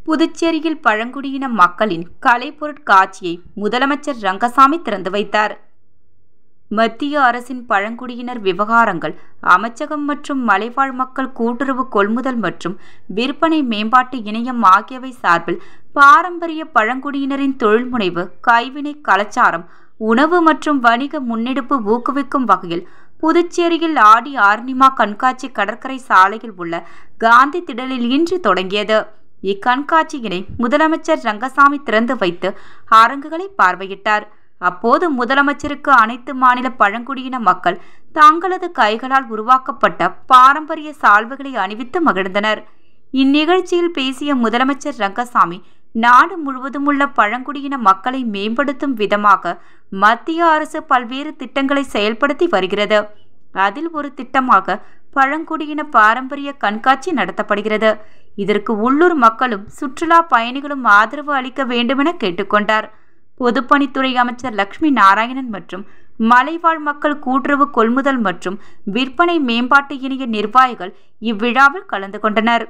புதுச்சேரியில் பழங்குடியின மக்களின் கலைப்பொருட்காட்சியை முதலமைச்சர் ரங்கசாமி திறந்து வைத்தார். மத்திய அரசின் பழங்குடியினர் விவகாரங்கள் அமைச்சகம் மற்றும் மலைவாழ் மக்கள் கூட்டுறவு கொள்முதல் மற்றும் விற்பனை மேம்பாட்டு இணையம் ஆகியவை சார்பில் பாரம்பரிய பழங்குடியினரின் தொழில்முனைவு, கைவினை கலாச்சாரம், உணவு மற்றும் வணிக முன்னெடுப்பு ஊக்குவிக்கும் வகையில் புதுச்சேரியில் ஆடி ஆர்னிமா கண்காட்சி கடற்கரை சாலையில் உள்ள காந்தி திடலில் இன்று தொடங்கியது. இக்கண்காட்சியினை முதலமைச்சர் ரங்கசாமி திறந்து வைத்து அரங்குகளை பார்வையிட்டார். அப்போது முதலமைச்சருக்கு அனைத்து மாநில பழங்குடியின மக்கள் தங்களது கைகளால் உருவாக்கப்பட்ட பாரம்பரிய சால்வைகளை அணிவித்து மகிழ்ந்தனர். இந்நிகழ்ச்சியில் பேசிய முதலமைச்சர் ரங்கசாமி, நாடு முழுவதும் உள்ள பழங்குடியின மக்களை மேம்படுத்தும் விதமாக மத்திய அரசு பல்வேறு திட்டங்களை செயல்படுத்தி வருகிறது. அதில் ஒரு திட்டமாக பழங்குடியின பாரம்பரிய கண்காட்சி நடத்தப்படுகிறது. இதற்கு உள்ளூர் மக்களும் சுற்றுலா பயணிகளும் ஆதரவு அளிக்க வேண்டுமென கேட்டுக்கொண்டார். பொதுப்பணித்துறை அமைச்சர் லட்சுமி நாராயணன் மற்றும் மலைவாழ் மக்கள் கூட்டுறவு கொள்முதல் மற்றும் விற்பனை மேம்பாட்டு இணைய நிர்வாகிகள் இவ்விழாவில் கலந்து கொண்டனர்.